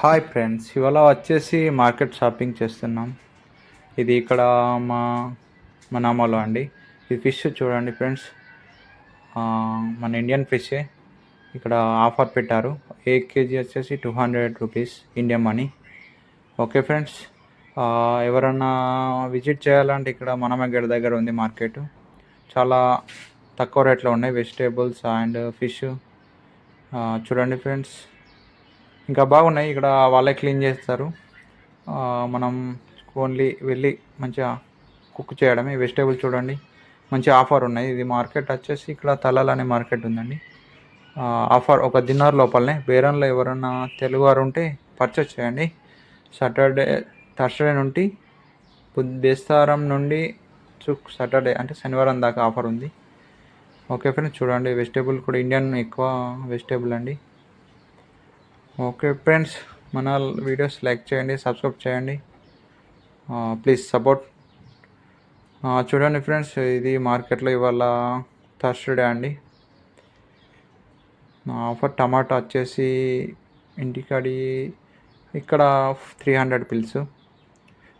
Hi friends, ఇవాళ వచ్చేసి market shopping చేస్తున్నాం. ఇది ఇక్కడ మా మనామాలో అండి. ఇది ఫిష్ చూడండి ఫ్రెండ్స్, మన ఇండియన్ ఫిషే. ఇక్కడ ఆఫర్ పెట్టారు. ఏ కేజీ వచ్చేసి 200 rupees Indian money. Okay friends, ఎవరన్నా విజిట్ చేయాలంటే ఇక్కడ మనమగడ్ దగ్గర ఉంది మార్కెట్. చాలా తక్కువ రేట్లో ఉన్నాయి వెజిటేబుల్స్ అండ్ ఫిష్. చూడండి ఫ్రెండ్స్, ఇంకా బాగున్నాయి. ఇక్కడ వాళ్ళే క్లీన్ చేస్తారు. మనం ఓన్లీ వెళ్ళి మంచిగా కుక్ చేయడమే. వెజిటేబుల్ చూడండి, మంచి ఆఫర్ ఉన్నాయి. ఇది మార్కెట్ వచ్చేసి ఇక్కడ తలాల్ అనే మార్కెట్ ఉందండి. ఆఫర్ ఒక దినార్ లోపలనే. బేరంలో ఎవరన్నా తెలుగువారు ఉంటే పర్చేస్ చేయండి. థర్స్డే నుండి బేస్తారం నుండి సాటర్డే అంటే శనివారం దాకా ఆఫర్ ఉంది. ఓకే ఫ్రెండ్స్, చూడండి వెజిటేబుల్ కూడా ఇండియన్ ఎక్కువ వెజిటేబుల్ అండి. ఓకే ఫ్రెండ్స్, మన వీడియోస్ లైక్ చేయండి, సబ్స్క్రైబ్ చేయండి, ప్లీజ్ సపోర్ట్. చూడండి ఫ్రెండ్స్, ఇది మార్కెట్లో ఇవాళ థర్స్డే అండి. ఆఫర్ టమాటా వచ్చేసి ఇంటికాడి ఇక్కడ 300 పిల్స్.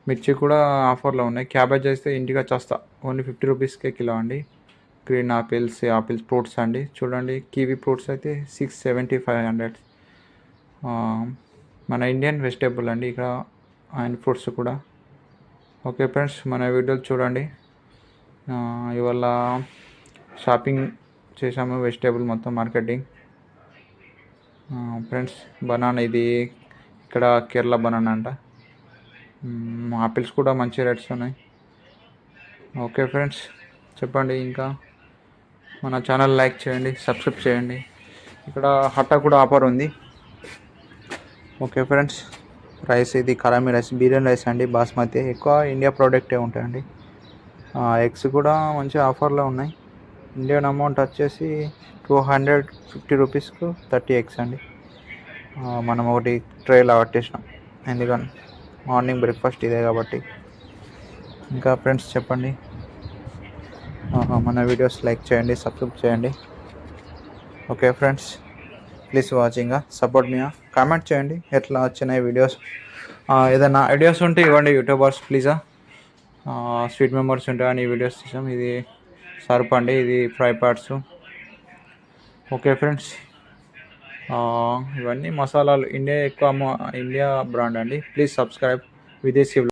మిర్చి కూడా ఆఫర్లో ఉన్నాయి. క్యాబేజ్ అయితే ఇంటికి వచ్చేస్తా ఓన్లీ 50 రూపీస్కే కిలో అండి. గ్రీన్ ఆపిల్స్ ఫ్రూట్స్ అండి. చూడండి కివీ ఫ్రూట్స్ అయితే 670 500. మన ఇండియన్ వెజిటేబుల్ అండి ఇక్కడ, అండ్ ఫ్రూట్స్ కూడా. ఓకే ఫ్రెండ్స్, మన వీడియోలు చూడండి. ఇవాళ షాపింగ్ చేసాము, వెజిటేబుల్ మొత్తం మార్కెటింగ్. ఫ్రెండ్స్, బనానా ఇది ఇక్కడ కేరళ బనానా అంట. ఆపిల్స్ కూడా మంచి రేట్స్ ఉన్నాయి. ఓకే ఫ్రెండ్స్, చెప్పండి. ఇంకా మన ఛానల్ లైక్ చేయండి, సబ్స్క్రైబ్ చేయండి. ఇక్కడ హట్టా కూడా ఆఫర్ ఉంది. ఓకే ఫ్రెండ్స్, రైస్ ఇది కరామీ రైస్, బిర్యానీ రైస్ అండి, బాస్మతి. ఎక్కువ ఇండియా ప్రోడక్టే ఉంటాయండి. ఎగ్స్ కూడా మంచి ఆఫర్లో ఉన్నాయి. ఇండియన్ అమౌంట్ వచ్చేసి 250 రూపీస్కు 30 ఎగ్స్ అండి. మనం ఒకటి ట్రేలో పట్టేసినాం, ఎందుకని మార్నింగ్ బ్రేక్ఫాస్ట్ ఇదే కాబట్టి. ఇంకా ఫ్రెండ్స్ చెప్పండి, మన వీడియోస్ లైక్ చేయండి, సబ్స్క్రైబ్ చేయండి. Okay friends, please watching, support me. Comment చేయండి ఎట్లా వచ్చినాయి వీడియోస్. ఏదైనా ఐడియాస్ ఉంటే ఇవ్వండి యూట్యూబర్స్ ప్లీజా. స్వీట్ మెంబర్స్ ఉంటాయని ఈ వీడియోస్ తీసాం. ఇది సర్ప్ అండి, ఇది ఫ్రై పార్ట్స్. ఓకే ఫ్రెండ్స్, ఇవన్నీ మసాలాలు ఇండియా ఎక్కువ ఇండియా బ్రాండ్ అండి. ప్లీజ్ సబ్స్క్రైబ్ విదేశీ